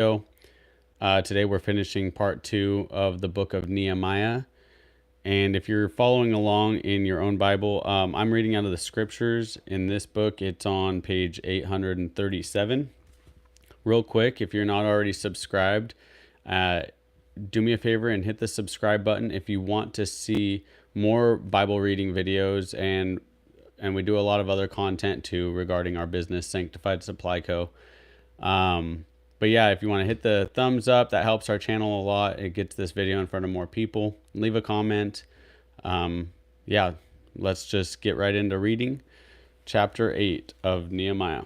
Today we're finishing part 2 of the book of Nehemiah. And if you're following along in your own Bible, I'm reading out of the scriptures. In this book, it's on page 837. Real quick, if you're not already subscribed, do me a favor and hit the subscribe button if you want to see more Bible reading videos, and we do a lot of other content too regarding our business, Sanctified Supply Co. But yeah, if you want to hit the thumbs up, that helps our channel a lot. It gets this video in front of more people. Leave a comment. Yeah, let's just get right into reading chapter 8 of Nehemiah.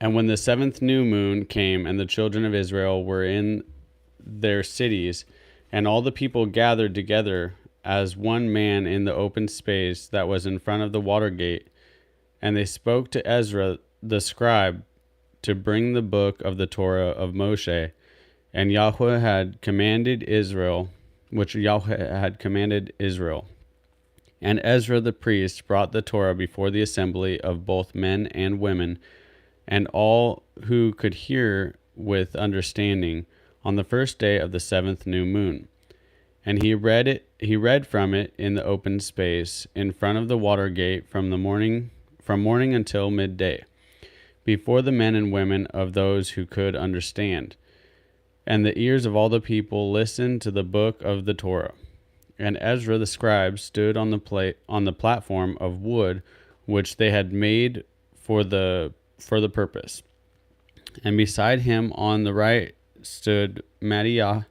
And when the 7th new moon came, and the children of Israel were in their cities, and all the people gathered together as one man in the open space that was in front of the water gate, and they spoke to Ezra the scribe to bring the book of the Torah of Moshe, and Yahweh had commanded Israel, And Ezra the priest brought the Torah before the assembly of both men and women, and all who could hear with understanding, on the first day of the 7th new moon. And he read from it in the open space in front of the water gate from morning until midday, before the men and women of those who could understand. And the ears of all the people listened to the book of the Torah. And Ezra the scribe stood on the platform of wood which they had made for the purpose. And beside him on the right stood Mattithiah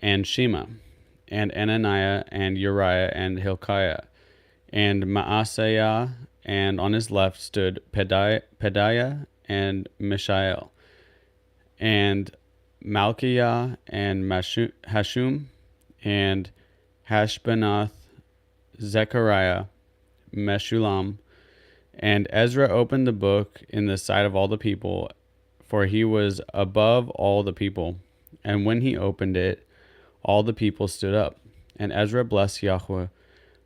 and Shema, and Ananiah and Uriah and Hilkiah, and Maaseiah, and on his left stood Pedaiah and Mishael, and Malchiah and Hashum, and Hashbanath, Zechariah, Meshullam. And Ezra opened the book in the sight of all the people, for he was above all the people. And when he opened it, all the people stood up. And Ezra blessed Yahweh,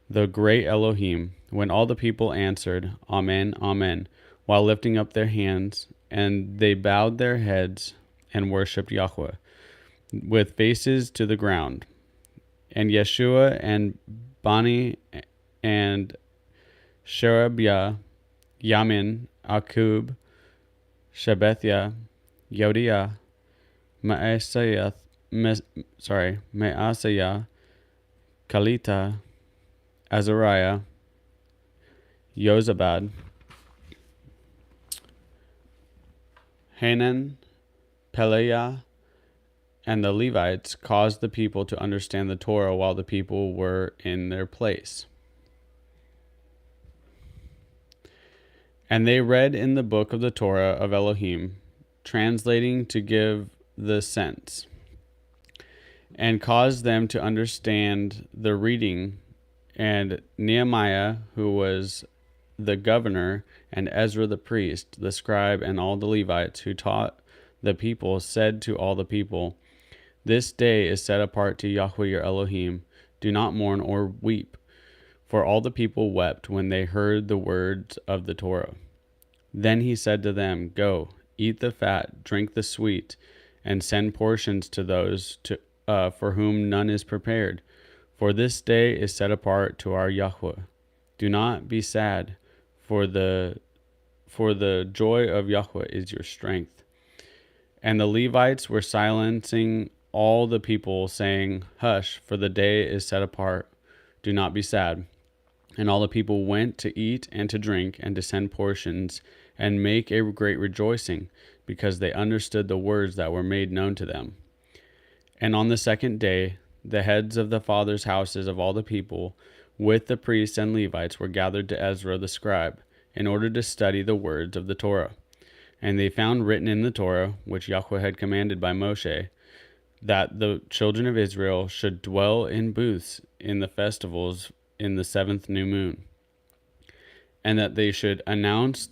the great Elohim, when all the people answered, Amen, Amen, while lifting up their hands, and they bowed their heads and worshipped Yahweh, with faces to the ground. And Yeshua and Bani and Sherebiah, Yamin, Akub, Shebethiah, Yodiah, Maaseiah, Kalita, Azariah, Yozabad, Hanan, Peleah, and the Levites caused the people to understand the Torah while the people were in their place. And they read in the book of the Torah of Elohim, translating to give the sense, and caused them to understand the reading. And Nehemiah, who was the governor, and Ezra the priest, the scribe, and all the Levites who taught the people, said to all the people, This day is set apart to Yahweh your Elohim. Do not mourn or weep. For all the people wept when they heard the words of the Torah. Then he said to them, Go, eat the fat, drink the sweet, and send portions to those for whom none is prepared. For this day is set apart to our Yahweh. Do not be sad, for the joy of Yahweh is your strength. And the Levites were silencing all the people, saying, Hush, for the day is set apart. Do not be sad. And all the people went to eat and to drink and to send portions and make a great rejoicing, because they understood the words that were made known to them. And on the second day, the heads of the fathers' houses of all the people, with the priests and Levites, were gathered to Ezra the scribe, in order to study the words of the Torah. And they found written in the Torah, which Yahweh had commanded by Moshe, that the children of Israel should dwell in booths in the festivals in the 7th new moon, and that they should announce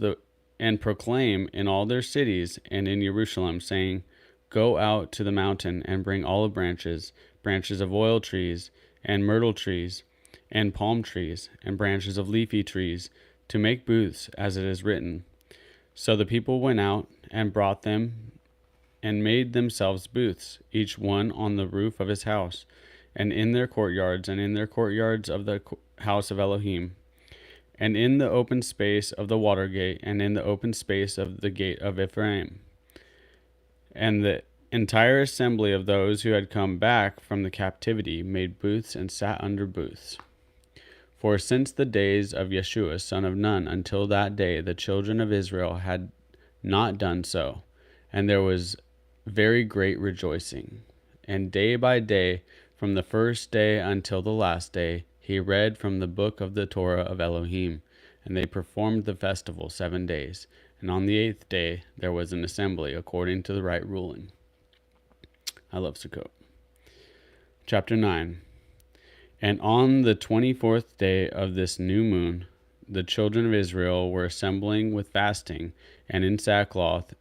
and proclaim in all their cities and in Jerusalem, saying, Go out to the mountain and bring olive branches, branches of oil trees, and myrtle trees, and palm trees, and branches of leafy trees, to make booths, as it is written. So the people went out and brought them and made themselves booths, each one on the roof of his house, and in their courtyards, and in their courtyards of the house of Elohim, and in the open space of the water gate, and in the open space of the gate of Ephraim. And the entire assembly of those who had come back from the captivity made booths and sat under booths. For since the days of Yeshua son of Nun until that day, the children of Israel had not done so, and there was very great rejoicing. And day by day, from the first day until the last day, he read from the book of the Torah of Elohim, and they performed the festival 7 days. And on the 8th day, there was an assembly according to the right ruling. I love Sukkot. Chapter 9. And on the 24th day of this new moon, the children of Israel were assembling with fasting and in sackcloth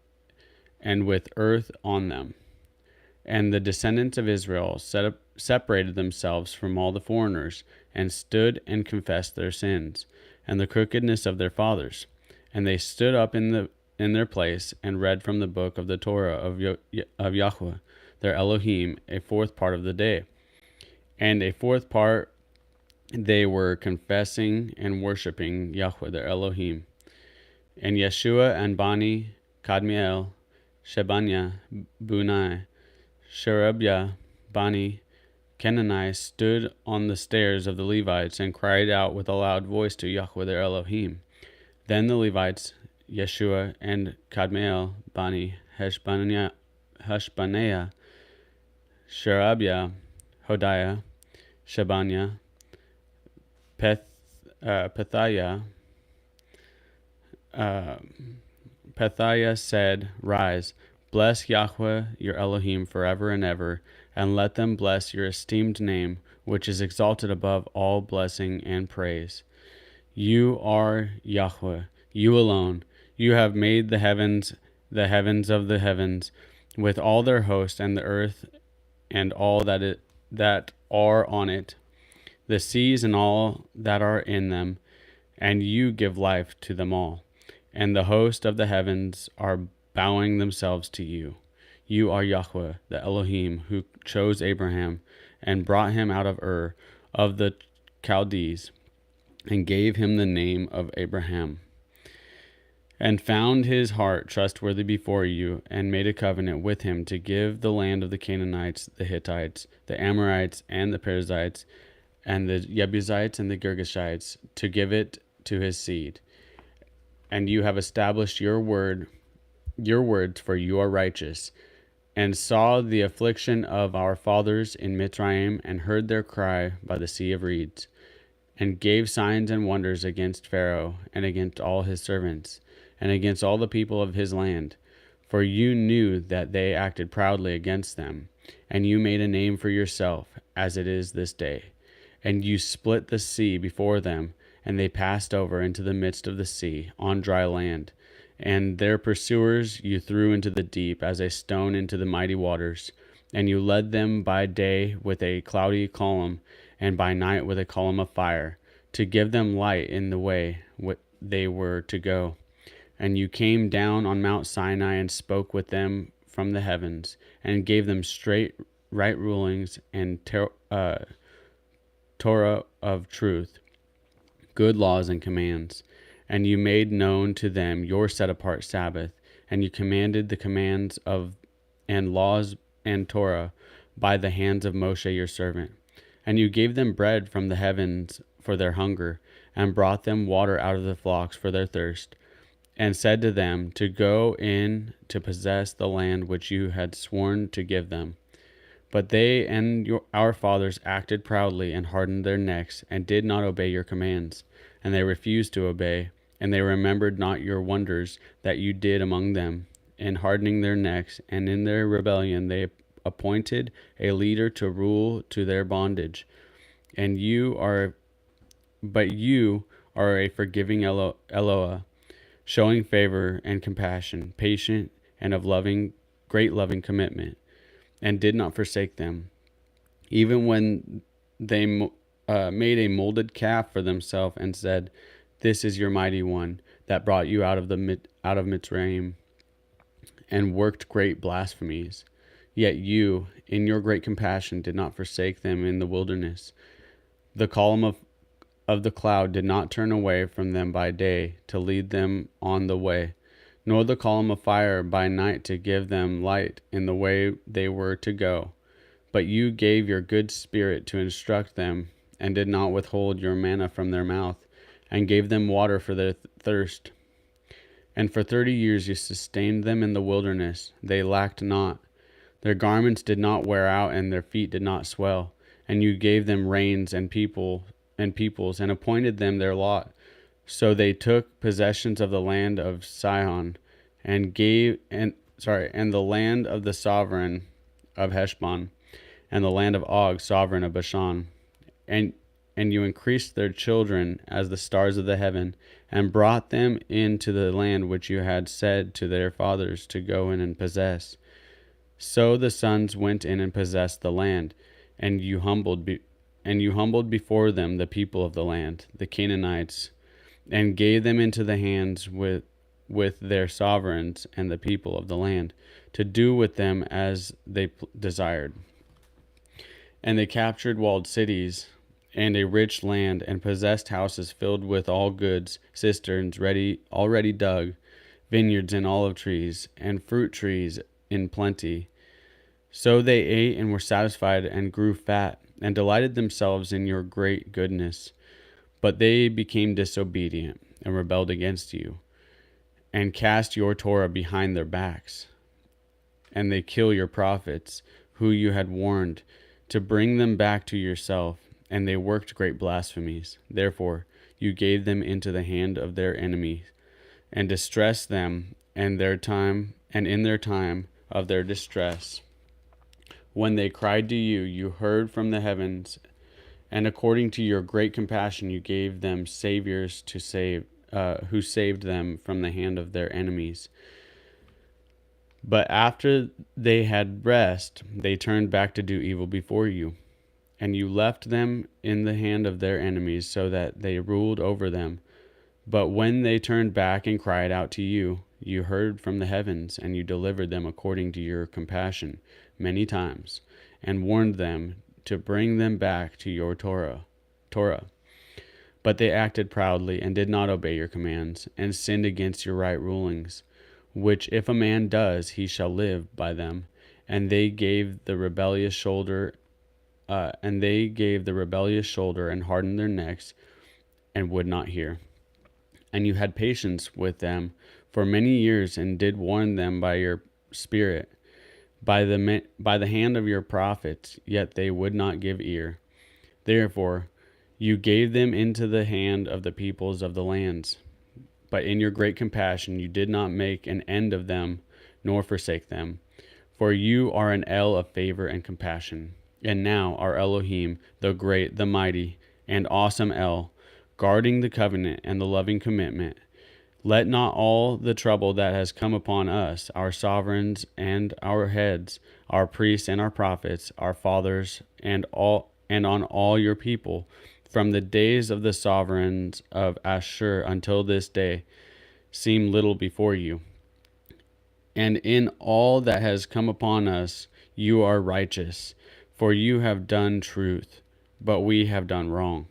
and with earth on them. And the descendants of Israel separated themselves from all the foreigners, and stood and confessed their sins and the crookedness of their fathers. And they stood up in their place and read from the book of the Torah of Yahweh, their Elohim, a fourth part of the day. And a fourth part they were confessing and worshiping Yahweh, their Elohim. And Yeshua and Bani, Kadmiel, Shebaniah, Bunai, Sherebiah, Bani, Kenani stood on the stairs of the Levites and cried out with a loud voice to Yahweh their Elohim. Then the Levites, Yeshua and Kadmiel, Bani, Heshbaniah, Sherebiah, Hodiah, Shebaniah, Pethiah said, Rise, bless Yahweh your Elohim forever and ever, and let them bless your esteemed name, which is exalted above all blessing and praise. You are Yahweh, you alone. You have made the heavens of the heavens, with all their host, and the earth and all that are on it, the seas and all that are in them, and you give life to them all. And the host of the heavens are bowing themselves to you. You are Yahweh, the Elohim, who chose Abraham and brought him out of Ur of the Chaldees, and gave him the name of Abraham, and found his heart trustworthy before you, and made a covenant with him to give the land of the Canaanites, the Hittites, the Amorites, and the Perizzites, and the Jebusites and the Girgashites, to give it to his seed. And you have established your words, for you are righteous, and saw the affliction of our fathers in Mitzrayim, and heard their cry by the sea of reeds, and gave signs and wonders against Pharaoh, and against all his servants, and against all the people of his land. For you knew that they acted proudly against them, and you made a name for yourself, as it is this day. And you split the sea before them, and they passed over into the midst of the sea on dry land. And their pursuers you threw into the deep as a stone into the mighty waters. And you led them by day with a cloudy column, and by night with a column of fire, to give them light in the way they were to go. And you came down on Mount Sinai and spoke with them from the heavens, and gave them straight right rulings and Torah of truth, good laws and commands. And you made known to them your set-apart Sabbath, and you commanded the commands of and laws and Torah by the hands of Moshe your servant. And you gave them bread from the heavens for their hunger, and brought them water out of the flocks for their thirst, and said to them to go in to possess the land which you had sworn to give them. But they and our fathers acted proudly and hardened their necks, and did not obey your commands. And they refused to obey, and they remembered not your wonders that you did among them, in hardening their necks, and in their rebellion they appointed a leader to rule to their bondage. But you are a forgiving Eloah, showing favor and compassion, patient and of great loving commitment, and did not forsake them, even when they made a molded calf for themselves, and said, This is your mighty one that brought you out out of Mitzrayim, and worked great blasphemies. Yet you, in your great compassion, did not forsake them in the wilderness. The column of the cloud did not turn away from them by day to lead them on the way, nor the column of fire by night to give them light in the way they were to go. But you gave your good spirit to instruct them, and did not withhold your manna from their mouth, and gave them water for their thirst. And for 30 years you sustained them in the wilderness. They lacked not. Their garments did not wear out, and their feet did not swell. And you gave them reins and peoples, and appointed them their lot. So they took possessions of the land of Sihon, and the land of the sovereign of Heshbon, and the land of Og, sovereign of Bashan. And you increased their children as the stars of the heaven, and brought them into the land which you had said to their fathers to go in and possess. So the sons went in and possessed the land, and you humbled before them the people of the land, the Canaanites, and gave them into the hands with their sovereigns and the people of the land, to do with them as they desired. And they captured walled cities and a rich land, and possessed houses filled with all goods, cisterns already dug, vineyards and olive trees, and fruit trees in plenty. So they ate and were satisfied, and grew fat, and delighted themselves in your great goodness. But they became disobedient, and rebelled against you, and cast your Torah behind their backs. And they kill your prophets, who you had warned, to bring them back to yourself. And they worked great blasphemies. Therefore you gave them into the hand of their enemies, and distressed them in their time of their distress. When they cried to you, you heard from the heavens, and according to your great compassion you gave them saviors to save, who saved them from the hand of their enemies. But after they had rest, they turned back to do evil before you. And you left them in the hand of their enemies, so that they ruled over them. But when they turned back and cried out to you, you heard from the heavens, and you delivered them according to your compassion many times, and warned them to bring them back to your Torah. But they acted proudly, and did not obey your commands, and sinned against your right rulings, which if a man does, he shall live by them. And they gave the rebellious shoulder and hardened their necks, and would not hear. And you had patience with them for many years, and did warn them by your spirit, by the hand of your prophets, yet they would not give ear. Therefore you gave them into the hand of the peoples of the lands. But in your great compassion you did not make an end of them, nor forsake them. For you are an El of favor and compassion. And now, our Elohim, the great, the mighty, and awesome El, guarding the covenant and the loving commitment, let not all the trouble that has come upon us, our sovereigns and our heads, our priests and our prophets, our fathers, and on all your people, from the days of the sovereigns of Ashur until this day, seem little before you. And in all that has come upon us, you are righteous. For you have done truth, but we have done wrong.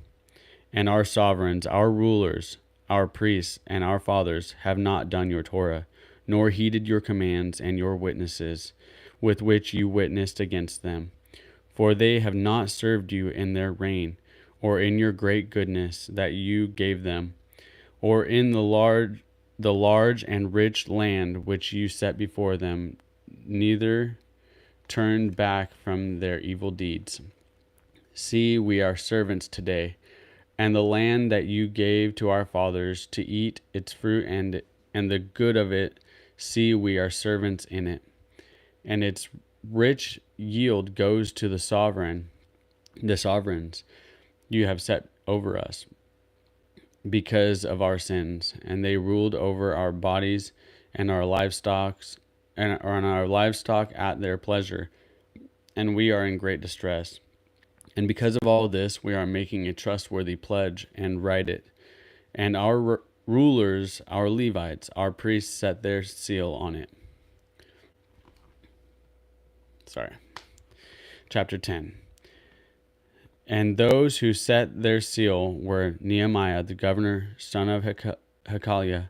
And our sovereigns, our rulers, our priests, and our fathers have not done your Torah, nor heeded your commands and your witnesses, with which you witnessed against them. For they have not served you in their reign, or in your great goodness that you gave them, or in the large and rich land which you set before them, neither turned back from their evil deeds. See, we are servants today, and the land that you gave to our fathers to eat its fruit and the good of it, see, we are servants in it. And its rich yield goes to the sovereigns you have set over us because of our sins, and they ruled over our bodies and our livestock at their pleasure, and we are in great distress. And because of all this, we are making a trustworthy pledge and write it, and our rulers, our Levites, our priests, set their seal on it. Chapter 10. And those who set their seal were Nehemiah, the governor, son of Hakaliah,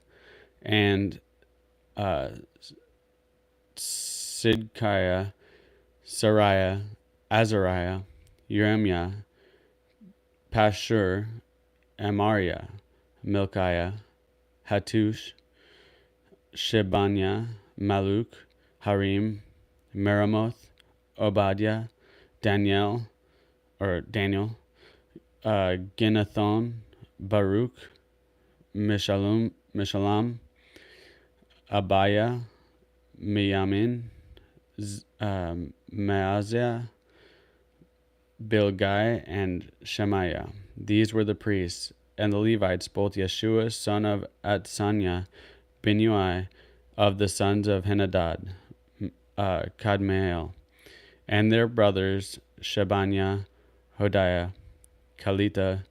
and Sidkiah, Sariah, Azariah, Jeremiah, Pashur, Amariah, Milkiah, Hattush, Shebaniah, Maluk, Harim, Meremoth, Obadiah, Daniel, Ginnathon, Baruch, Mishallam, Abiah, Miyamin, Maaziah, Bilgai, and Shemaiah. These were the priests, and the Levites, both Yeshua, son of Atsaniah, Binui, of the sons of Henadad, Kadmiel, and their brothers, Shebaniah, Hodiah, Kalita,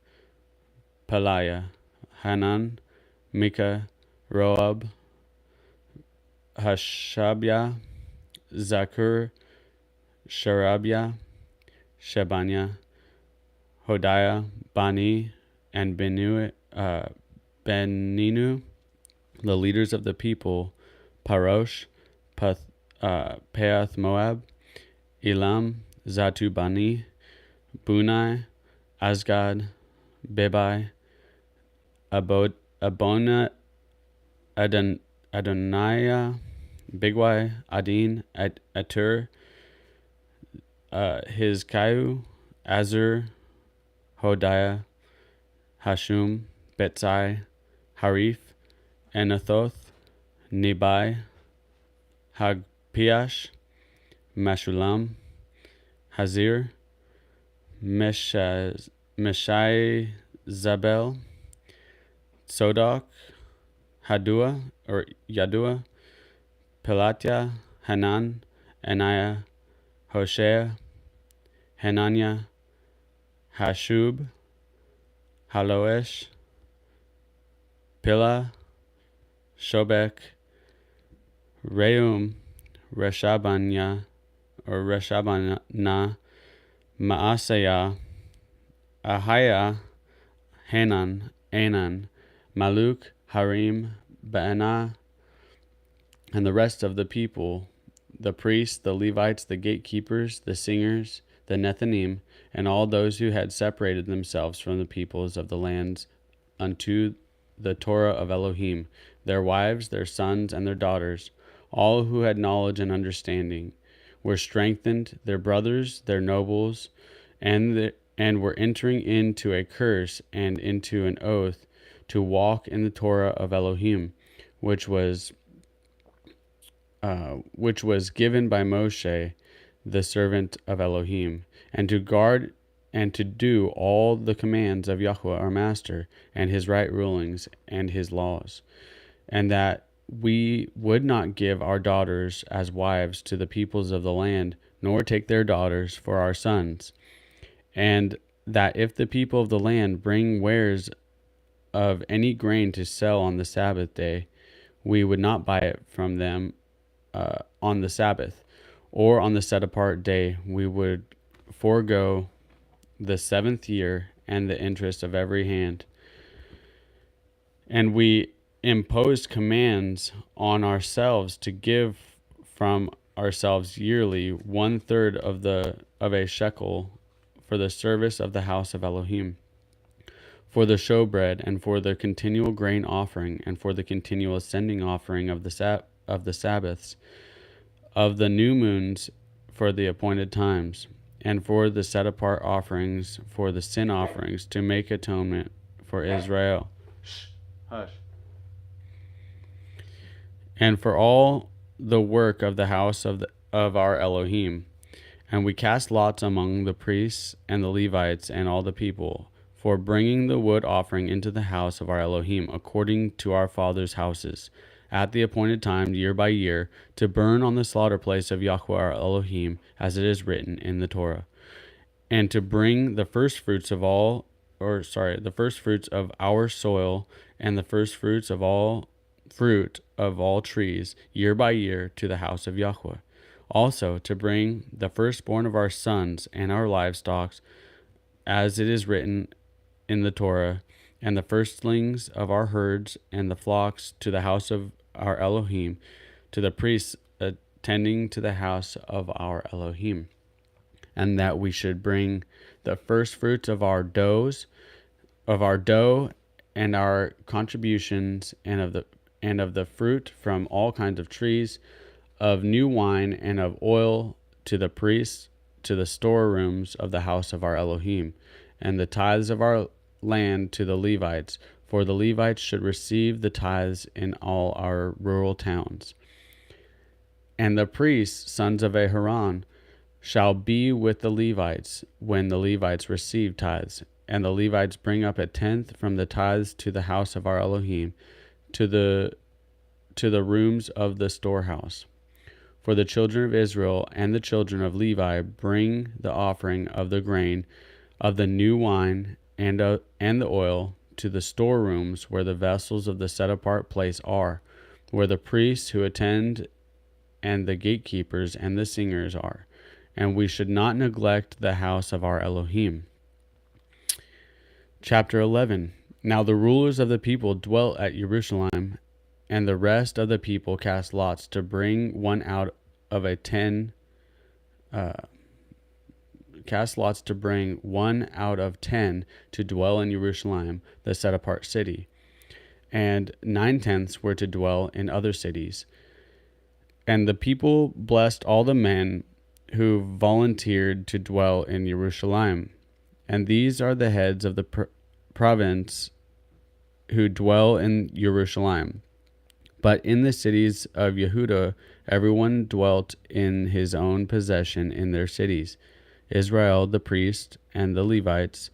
Peliah, Hanan, Micah, Roab, Hashabiah, Zakur, Sharabiah, Shebaniah, Hodiah, Bani, and Beninu, the leaders of the people, Parosh, Peath Moab, Elam, Zatu Bani, Bunai, Asgad, Bebai, Abona, Adoniah, Bigwai, Adin, Atur, Hizkiah, Azur, Hodiah, Hashum, Betzai, Harif, Anathoth, Nebai, Hagpiash, Meshulam, Hazir, Meshai, Zabel, Sodok, Yadua, Pelatiah, Hanan, Anaiah, Hoshea, Hananiah, Hashub, Haloesh, Pila, Shobek, Reum, Reshabana, Maaseiah, Ahiah, Hanan, Anan, Maluk, Harim, Baanah, and the rest of the people, the priests, the Levites, the gatekeepers, the singers, the Nethinim, and all those who had separated themselves from the peoples of the lands unto the Torah of Elohim, their wives, their sons, and their daughters, all who had knowledge and understanding, were strengthened, their brothers, their nobles, and were entering into a curse and into an oath to walk in the Torah of Elohim, which was given by Moshe, the servant of Elohim, and to guard and to do all the commands of Yahweh our Master, and his right rulings and his laws, and that we would not give our daughters as wives to the peoples of the land, nor take their daughters for our sons, and that if the people of the land bring wares of any grain to sell on the Sabbath day, we would not buy it from them on the Sabbath, or on the set apart day. We would forego the 7th year and the interest of every hand. And we imposed commands on ourselves to give from ourselves yearly 1/3 of a shekel for the service of the house of Elohim, for the showbread, and for the continual grain offering, and for the continual ascending offering of the Sabbaths, of the new moons, for the appointed times, and for the set apart offerings, for the sin offerings, to make atonement for Israel. Hush. And for all the work of the house of our Elohim. And we cast lots among the priests and the Levites and all the people, for bringing the wood offering into the house of our Elohim, according to our fathers' houses, at the appointed time, year by year, to burn on the slaughter place of Yahweh our Elohim, as it is written in the Torah, and to bring the first fruits of our soil and the first fruits of all fruit of all trees year by year to the house of Yahweh. Also to bring the firstborn of our sons and our livestock, as it is written in the Torah, and the firstlings of our herds and the flocks to the house of our Elohim, to the priests attending to the house of our Elohim. And that we should bring the first fruits of our dough and our contributions, and of the fruit from all kinds of trees, of new wine and of oil, to the priests, to the storerooms of the house of our Elohim, and the tithes of our land to the Levites, for the Levites should receive the tithes in all our rural towns. And the priests, sons of Aharon, shall be with the Levites when the Levites receive tithes, and the Levites bring up a tenth from the tithes to the house of our Elohim, to the rooms of the storehouse. For the children of Israel and the children of Levi bring the offering of the grain, of the new wine, and the oil, to the storerooms where the vessels of the set apart place are, where the priests who attend and the gatekeepers and the singers are. And we should not neglect the house of our Elohim. Chapter 11. Now the rulers of the people dwelt at Jerusalem, and the rest of the people cast lots to bring one out of 10 to dwell in Jerusalem, the set apart city, and 9/10 were to dwell in other cities. And the people blessed all the men who volunteered to dwell in Jerusalem. And these are the heads of the province who dwell in Jerusalem. But in the cities of Yehudah, everyone dwelt in his own possession in their cities: Israel the priest, and the Levites,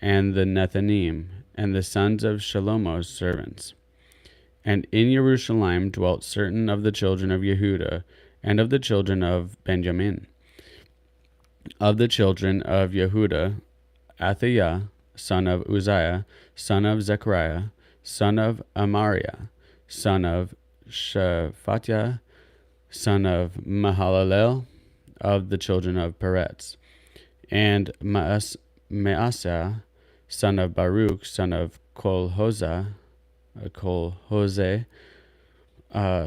and the Nethanim, and the sons of Shalomo's servants. And in Jerusalem dwelt certain of the children of Yehudah, and of the children of Benjamin. Of the children of Yehudah, Athaiah, son of Uzziah, son of Zechariah, son of Amariah, son of Shephatiah, son of Mahalalel, of the children of Peretz, and Maaseh, son of Baruch, son of Kolhose,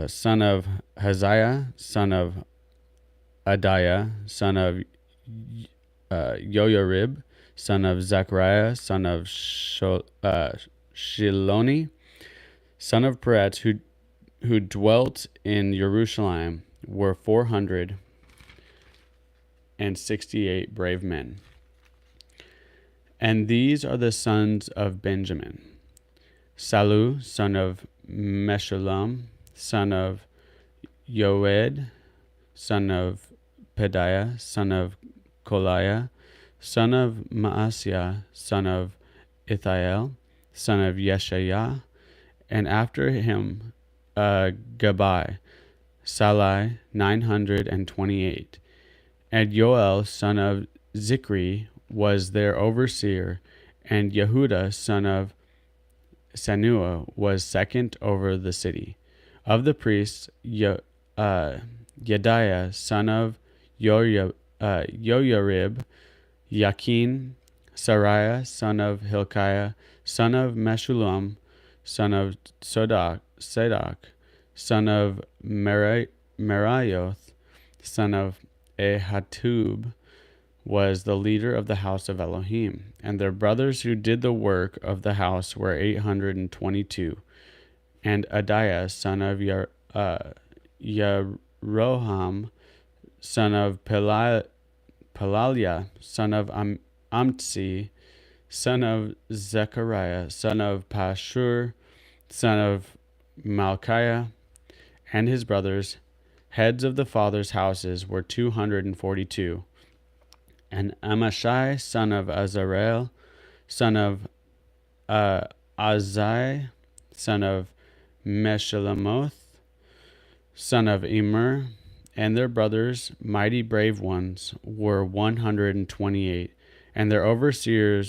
son of Haziah, son of Adiah, son of Yoyarib, son of Zechariah, son of Shiloni, son of Peretz, who dwelt in Jerusalem, were 468 brave men. And these are the sons of Benjamin: Salu, son of Meshullam, son of Yoed, son of Pedaiah, son of Koliah, son of Maaseiah, son of Ithiel, son of Yeshaiah, and after him Gabai, Salai, 928. And Joel, son of Zikri, was their overseer, and Yehudah, son of Sanua, was second over the city. Of the priests, Yediah, son of Yoyarib, Yakin, Sariah, son of Hilkiah, son of Meshullam, son of Sadok, son of Meraioth, son of Ehatub, was the leader of the house of Elohim. And their brothers who did the work of the house were 822. And Adiah, son of Yeroham, son of Pelaliah, son of Amtsi, son of Zechariah, son of Pashur, son of Malchiah, and his brothers, heads of the fathers' houses, were 242. And Amashai, son of Azarel, son of Azai, son of Meshulamoth, son of Immer, and their brothers, mighty brave ones, were 128. And their overseer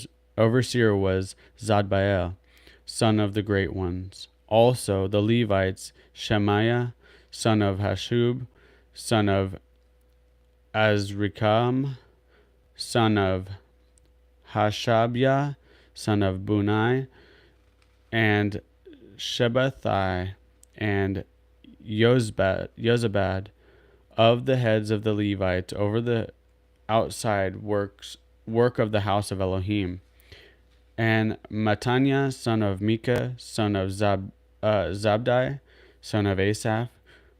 was Zadbael, son of the great ones. Also the Levites, Shemaiah, son of Hashub, son of Azrikam, son of Hashabiah, son of Bunai, and Shebathai, and Yozabad, of the heads of the Levites over the outside work of the house of Elohim. And Mattaniah, son of Micah, son of Zabdi, son of Asaph,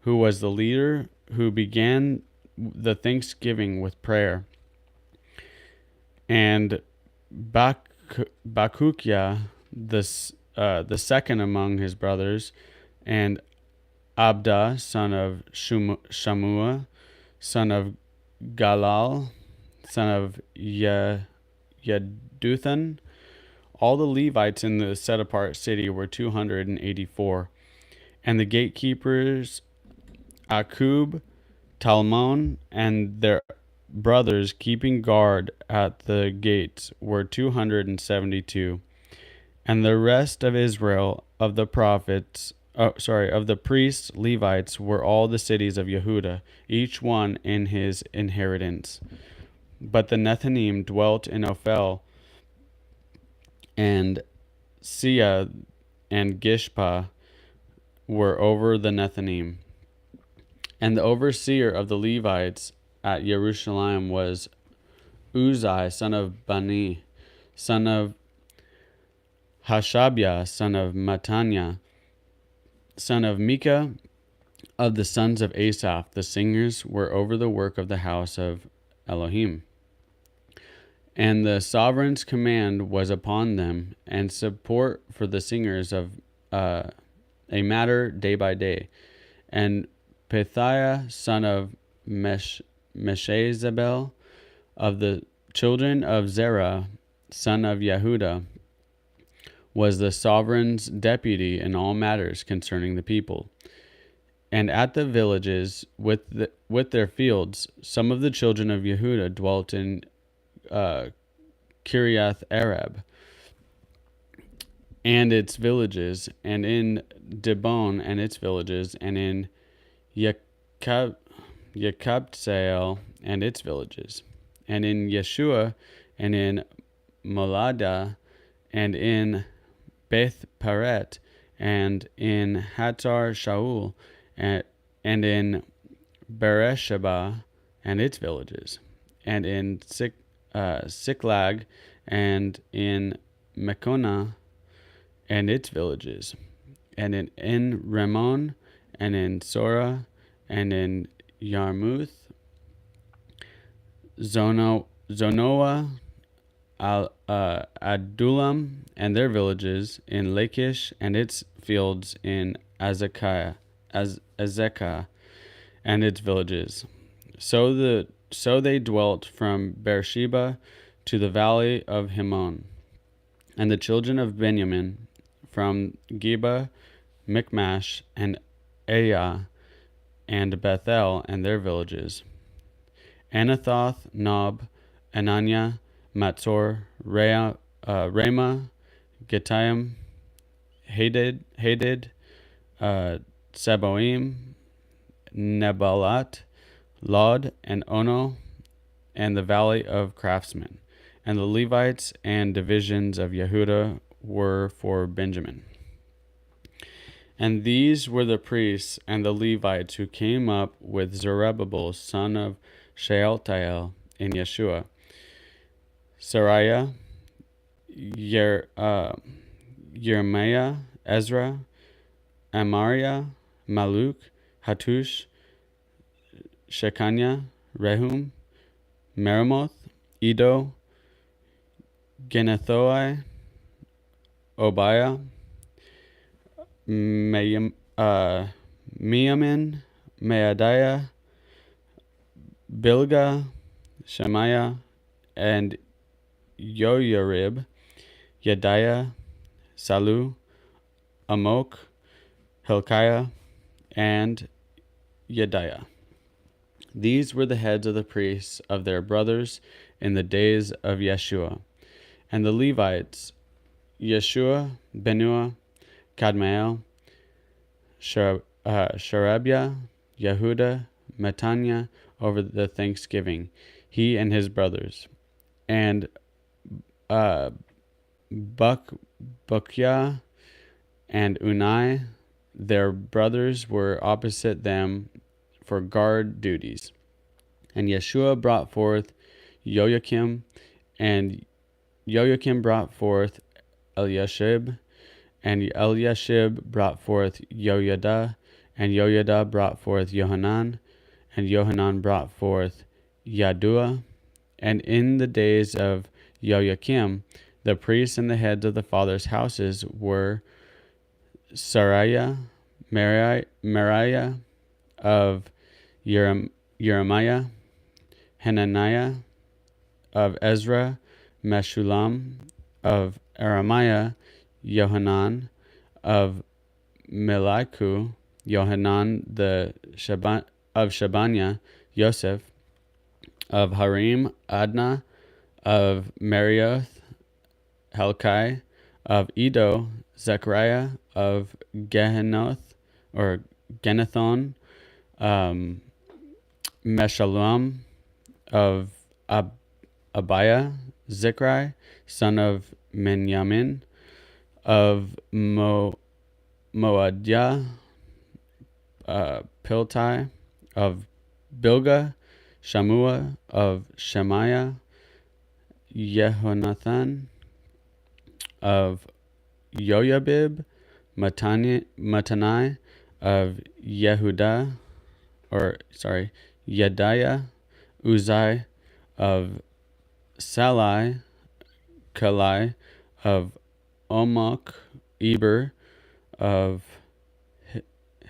who was the leader who began the thanksgiving with prayer. And Bakukiah, the second among his brothers, and Abda, son of Shamua, son of Galal, son of Yeduthan. All the Levites in the set-apart city were 284. And the gatekeepers, Akub, Talmon, and their brothers keeping guard at the gates were 272. And the rest of Israel, of the priests, Levites, were all the cities of Yehuda, each one in his inheritance. But the Nethinim dwelt in Ophel, and Sia and Gishpa were over the Nethinim. And the overseer of the Levites at Jerusalem was Uzai, son of Bani, son of Hashabiah, son of Mattaniah, son of Micah, of the sons of Asaph. The singers were over the work of the house of Elohim. And the sovereign's command was upon them, and support for the singers of a matter day by day. And Pethiah, son of Meshezabel, of the children of Zerah, son of Yehuda, was the sovereign's deputy in all matters concerning the people. And at the villages with their fields, some of the children of Yehuda dwelt in Kiriath Arab and its villages, and in Dibon and its villages, and in Yekabtsael and its villages, and in Yeshua, and in Molada, and in Beth Paret, and in Hatzar Shaul, and in Beersheba and its villages, and in Siklag, and in Mekona and its villages, and in Ramon, and in Sora, and in Yarmuth, Zonoah, Adullam and their villages, in Lachish and its fields, in Azekah and its villages. So they dwelt from Beersheba to the valley of Himon. And the children of Benjamin from Geba, Michmash, and Ayah, and Bethel and their villages. Anathoth, Nob, Ananiah, Matzor, Ramah, Gittaim, Hadid, Seboim, Nebalat, Lod, and Ono, and the valley of craftsmen. And the Levites and divisions of Yehuda were for Benjamin. And these were the priests and the Levites who came up with Zerubbabel, son of Shealtiel, in Yeshua, Sariah, Jeremiah, Ezra, Amariah, Maluk, Hattush, Shechaniah, Rehum, Meremoth, Edo, Genathoi, Obiah, Meamin, Meadiah, Bilgah, Shemaiah, and Yoyarib, Yediah, Salu, Amok, Hilkiah, and Yediah. These were the heads of the priests of their brothers in the days of Yeshua. And the Levites Yeshua, Benua, Kadmiel, Sherebiah, Yehuda, Matanya over the thanksgiving, he and his brothers. And Bukiah and Unai, their brothers, were opposite them for guard duties. And Yeshua brought forth Joachim, and Joachim brought forth Eliashib, and Eliashib brought forth Joiada, and Joiada brought forth Johanan, and Johanan brought forth Yadua. And in the days of Joachim, the priests and the heads of the fathers' houses were Sariah, Mariah of Jeremiah, Hananiah of Ezra, Meshullam of Aramiah, Johanan of Meliku, Johanan of Shabaniah, Joseph of Harim, Adnah of Marioth, Helkai of Edo, Zechariah of Gehennoth or Genathon, Meshullam of Abiah, Zikri, son of Menyamin, of Moadiah, Piltai, of Bilgah, Shamua, of Shemaiah, Yehonathan, of Yoyabib, Matanai, of Yediah, Uzai, of Salai, Kalai, of Omok, Eber, of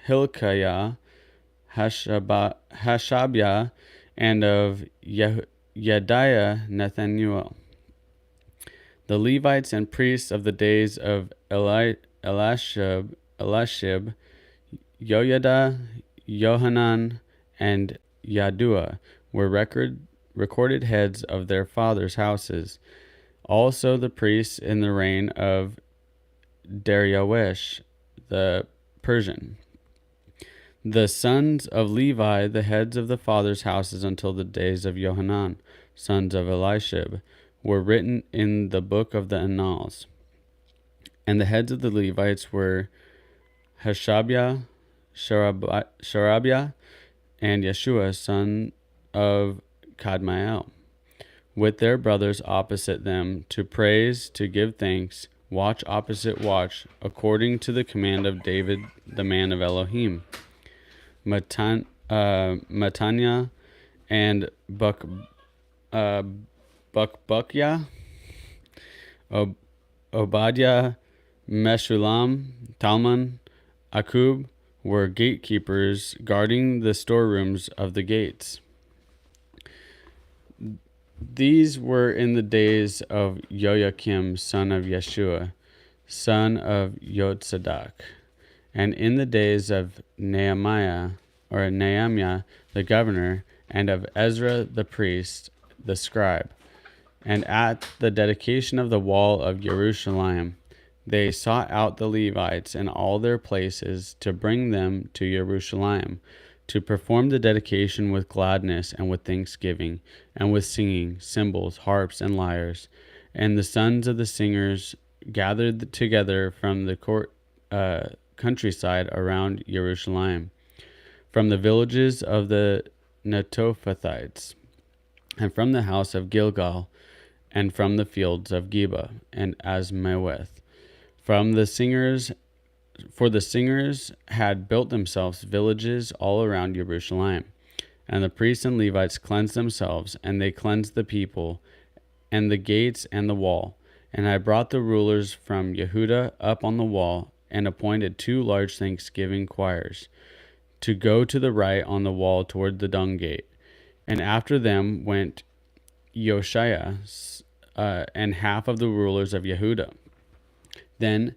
Hilkiah, Hashabiah, and of Yediah, Nathaniel. The Levites and priests of the days of Elishib, Joiada, Johanan, and Yadua were recorded heads of their fathers' houses. Also the priests in the reign of Darius the Persian. The sons of Levi, the heads of the fathers' houses until the days of Johanan, sons of Elishib, were written in the book of the Annals. And the heads of the Levites were Hashabiah, Sherebiah, and Yeshua, son of Kadmiel, with their brothers opposite them, to praise, to give thanks, watch opposite watch, according to the command of David, the man of Elohim. Matanya and Bukbukiah, Obadiah, Meshullam, Talmon, Akub were gatekeepers guarding the storerooms of the gates. These were in the days of Joachim, son of Yeshua, son of Yotzadak, and in the days of Nehemiah the governor, and of Ezra the priest, the scribe. And at the dedication of the wall of Jerusalem, they sought out the Levites in all their places to bring them to Jerusalem, to perform the dedication with gladness and with thanksgiving, and with singing, cymbals, harps, and lyres. And the sons of the singers gathered together from the countryside around Jerusalem, from the villages of the Netophathites, and from the house of Gilgal, and from the fields of Geba and Asmaweth. For the singers had built themselves villages all around Jerusalem. And the priests and Levites cleansed themselves, and they cleansed the people, and the gates and the wall. And I brought the rulers from Yehuda up on the wall, and appointed 2 large thanksgiving choirs, to go to the right on the wall toward the dung gate. And after them went Josiah, and half of the rulers of Yehuda. Then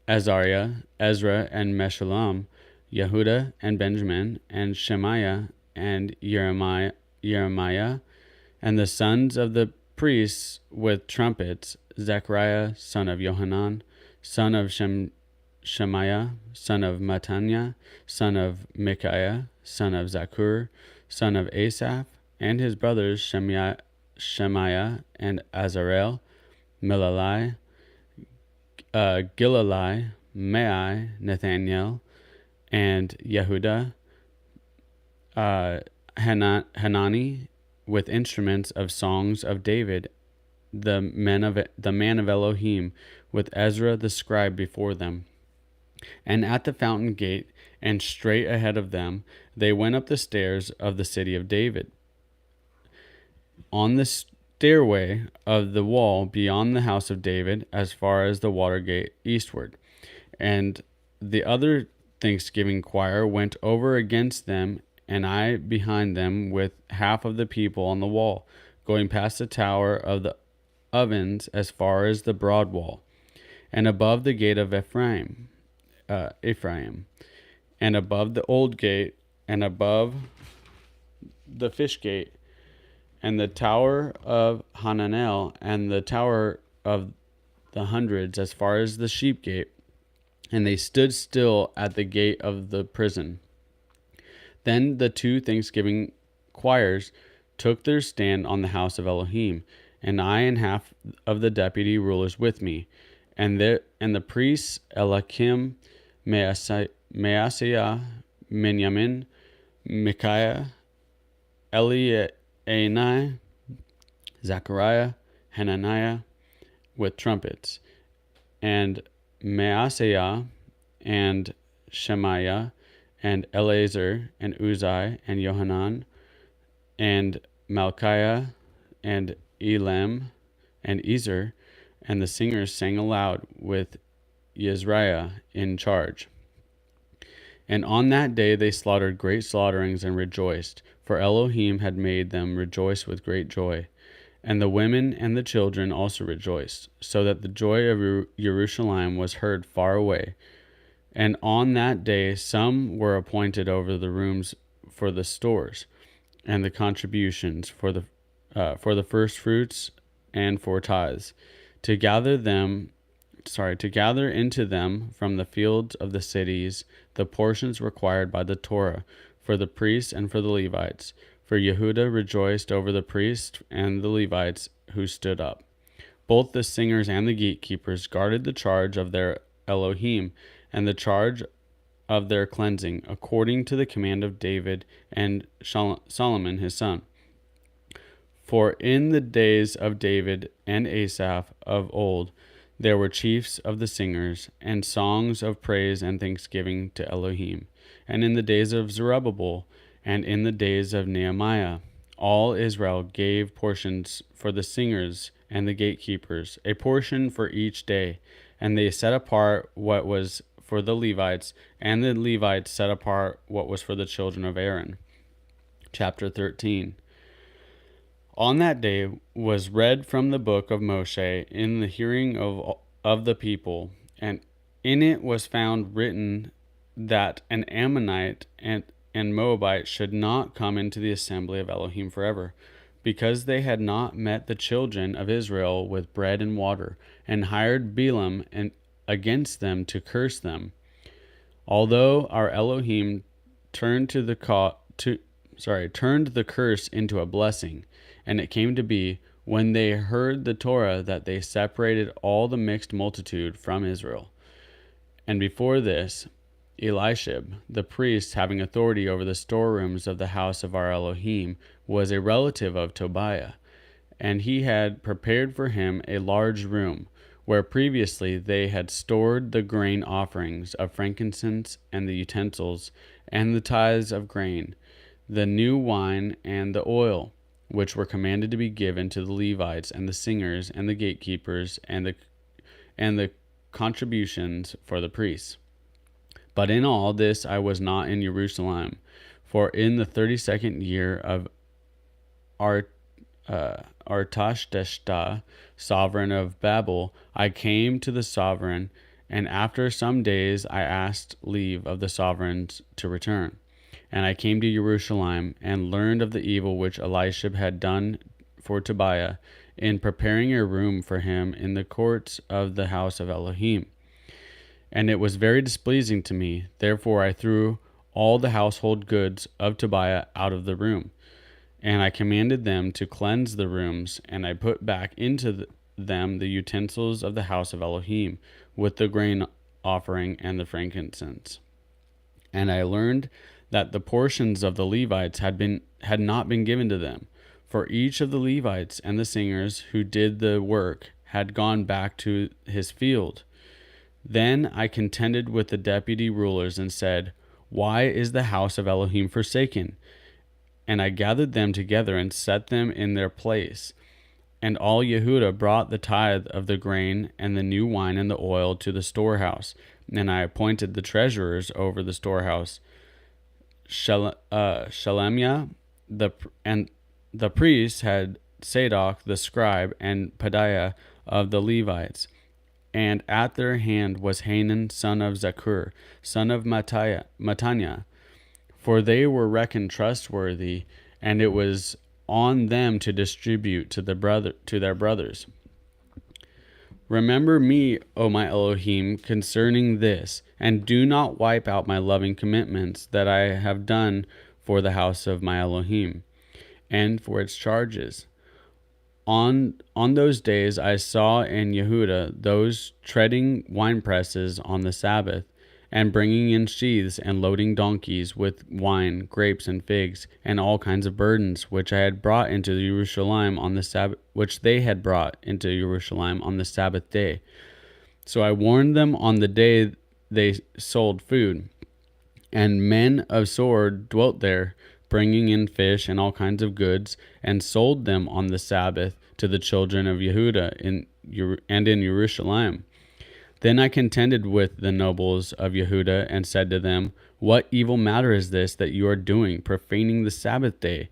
Azariah, Ezra, and Meshullam, Yehuda and Benjamin, and Shemaiah, and Jeremiah, and the sons of the priests with trumpets, Zechariah, son of Johanan, son of Shemaiah, son of Mattaniah, son of Micaiah, son of Zakur, son of Asaph, and his brothers Shemaiah and Azarel, Milalai, Gilalai, Mai, Nathaniel, and Yehuda, Hanani, with instruments of songs of David, the man of Elohim, with Ezra the scribe before them. And at the fountain gate, and straight ahead of them, they went up the stairs of the city of David. On the stairway of the wall beyond the house of David, as far as the water gate eastward. And the other thanksgiving choir went over against them, and I behind them, with half of the people on the wall, going past the tower of the ovens as far as the broad wall, and above the gate of Ephraim, and above the old gate, and above the fish gate, and the tower of Hananel, and the tower of the hundreds as far as the sheep gate. And they stood still at the gate of the prison. Then the two thanksgiving choirs took their stand on the house of Elohim, and I and half of the deputy rulers with me, and the priests Eliakim, Maaseiah, Minyamin, Micaiah, Elianai, Zechariah, Hananiah, with trumpets, and Maaseiah, and Shemaiah, and Eleazar, and Uzai, and Johanan, and Malchiah, and Elam, and Ezer, and the singers sang aloud with Yezriah in charge. And on that day they slaughtered great slaughterings and rejoiced, for Elohim had made them rejoice with great joy. And the women and the children also rejoiced, so that the joy of Jerusalem was heard far away. And on that day some were appointed over the rooms for the stores, and the contributions for the first fruits and for tithes, to gather into them from the fields of the cities the portions required by the Torah, for the priests and for the Levites. For Yehuda rejoiced over the priests and the Levites who stood up. Both the singers and the gatekeepers guarded the charge of their Elohim and the charge of their cleansing, according to the command of David and Solomon his son. For in the days of David and Asaph of old, there were chiefs of the singers, and songs of praise and thanksgiving to Elohim. And in the days of Zerubbabel, and in the days of Nehemiah, all Israel gave portions for the singers and the gatekeepers, a portion for each day. And they set apart what was for the Levites, and the Levites set apart what was for the children of Aaron. Chapter 13. On that day was read from the book of Moshe in the hearing of the people, and in it was found written that an Ammonite and Moabite should not come into the assembly of Elohim forever, because they had not met the children of Israel with bread and water, and hired Balaam against them to curse them. Although our Elohim turned the curse into a blessing. And it came to be, when they heard the Torah, that they separated all the mixed multitude from Israel. And before this, Elishib, the priest having authority over the storerooms of the house of our Elohim, was a relative of Tobiah. And he had prepared for him a large room, where previously they had stored the grain offerings of frankincense and the utensils and the tithes of grain, the new wine and the oil, which were commanded to be given to the Levites and the singers and the gatekeepers and the contributions for the priests. But in all this I was not in Jerusalem, for in the 32nd year of Artashshata, sovereign of Babel, I came to the sovereign, and after some days I asked leave of the sovereigns to return. And I came to Jerusalem, and learned of the evil which Elishib had done for Tobiah, in preparing a room for him in the courts of the house of Elohim. And it was very displeasing to me. Therefore I threw all the household goods of Tobiah out of the room. And I commanded them to cleanse the rooms, and I put back into them the utensils of the house of Elohim, with the grain offering and the frankincense. And I learned that the portions of the Levites had not been given to them, for each of the Levites and the singers who did the work had gone back to his field. Then I contended with the deputy rulers and said, "Why is the house of Elohim forsaken?" And I gathered them together and set them in their place. And all Yehudah brought the tithe of the grain and the new wine and the oil to the storehouse. And I appointed the treasurers over the storehouse, Shelemiah, and the priests had Zadok the scribe and Pedaiah of the Levites. And at their hand was Hanan son of Zakur, son of Mattaniah, for they were reckoned trustworthy, and it was on them to distribute to their brothers. Remember me, O my Elohim, concerning this, and do not wipe out my loving commitments that I have done for the house of my Elohim, and for its charges. On those days I saw in Yehudah those treading winepresses on the Sabbath, and bringing in sheaths and loading donkeys with wine, grapes, and figs, and all kinds of burdens, which I had brought into Jerusalem on the Sabbath, which they had brought into Jerusalem on the Sabbath day. So I warned them on the day they sold food, and men of sword dwelt there, bringing in fish and all kinds of goods, and sold them on the Sabbath to the children of Yehudah in Jerusalem. Then I contended with the nobles of Yehudah and said to them, "What evil matter is this that you are doing, profaning the Sabbath day?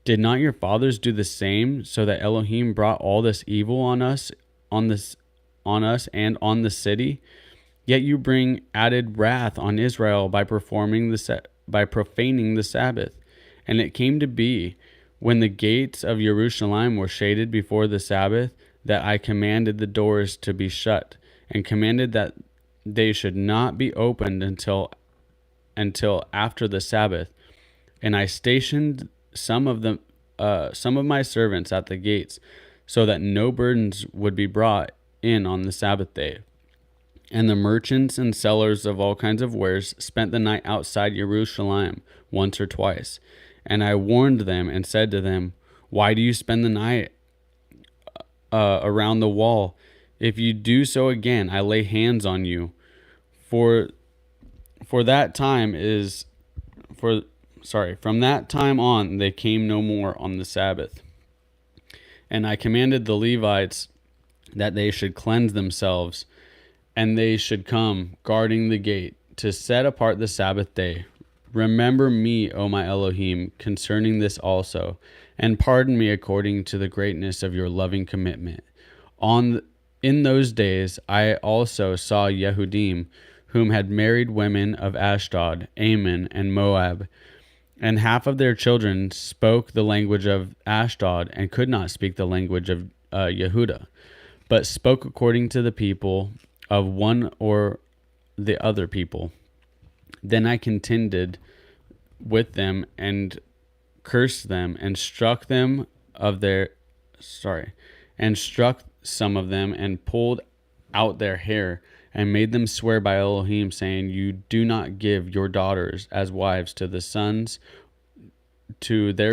Did not your fathers do the same, so that Elohim brought all this evil on us and on the city? Yet you bring added wrath on Israel by profaning the Sabbath." And it came to be, when the gates of Jerusalem were shaded before the Sabbath, that I commanded the doors to be shut, and commanded that they should not be opened until after the Sabbath. And I stationed some of my servants at the gates, so that no burdens would be brought in on the Sabbath day. And the merchants and sellers of all kinds of wares spent the night outside Jerusalem once or twice. And I warned them and said to them, "Why do you spend the night around the wall? If you do so again, I lay hands on you." From that time on, they came no more on the Sabbath. And I commanded the Levites that they should cleanse themselves, and they should come, guarding the gate, to set apart the Sabbath day. Remember me, O my Elohim, concerning this also, and pardon me according to the greatness of your loving commitment. In those days I also saw Yehudim, whom had married women of Ashdod, Ammon, and Moab. And half of their children spoke the language of Ashdod, and could not speak the language of Yehudah, but spoke according to the people of one or the other people. Then I contended with them and cursed them, and struck some of them, and pulled out their hair, and made them swear by Elohim, saying, "You do not give your daughters as wives to their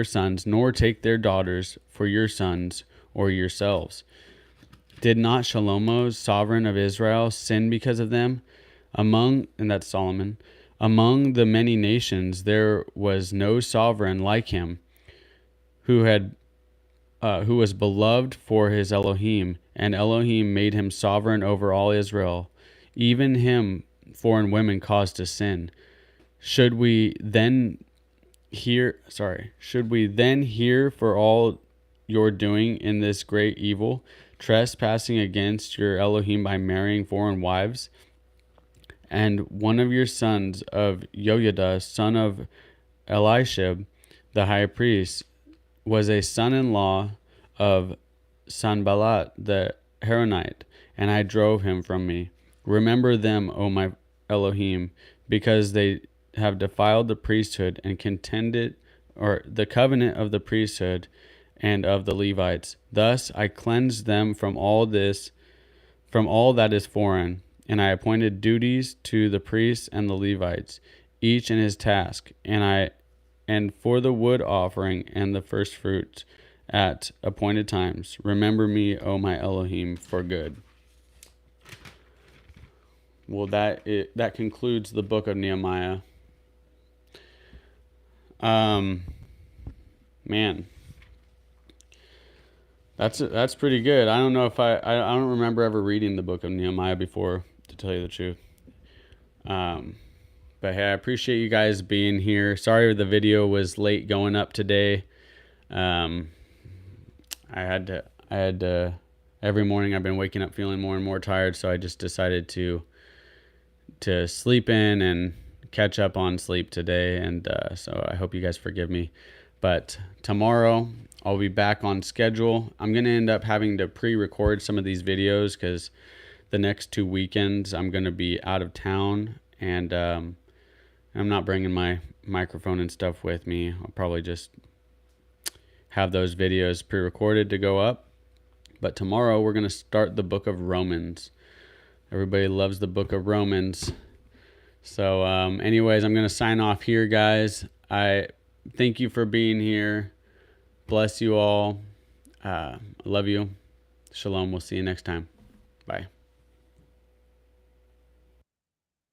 sons, nor take their daughters for your sons or yourselves." Did not Shlomo, sovereign of Israel, sin because of them? And that's Solomon. Among the many nations there was no sovereign like him, who was beloved for his Elohim, and Elohim made him sovereign over all Israel. Even him foreign women caused to sin. Should we then hear for all you're doing in this great evil, trespassing against your Elohim by marrying foreign wives? And one of your sons of Yoyada, son of Elishib, the high priest, was a son-in-law of Sanballat the Horonite, and I drove him from me. Remember them, O my Elohim, because they have defiled the priesthood and contended, or the covenant of the priesthood and of the Levites. Thus I cleansed them from all this, from all that is foreign, and I appointed duties to the priests and the Levites, each in his task, and for the wood offering and the first fruits at appointed times. Remember me, O my Elohim, for good. Well, that concludes the book of Nehemiah. Man, that's pretty good. I don't know if I don't remember ever reading the book of Nehemiah before, to tell you the truth. But hey, I appreciate you guys being here. Sorry the video was late going up today. I had to every morning I've been waking up feeling more and more tired, so I just decided to sleep in and catch up on sleep today, and so I hope you guys forgive me. But tomorrow I'll be back on schedule. I'm going to end up having to pre-record some of these videos because the next 2 weekends I'm going to be out of town, and I'm not bringing my microphone and stuff with me. I'll probably just have those videos pre-recorded to go up. But tomorrow we're going to start the book of Romans. Everybody loves the book of Romans. So anyways, I'm going to sign off here, guys. I thank you for being here. Bless you all. Love you. Shalom. We'll see you next time. Bye.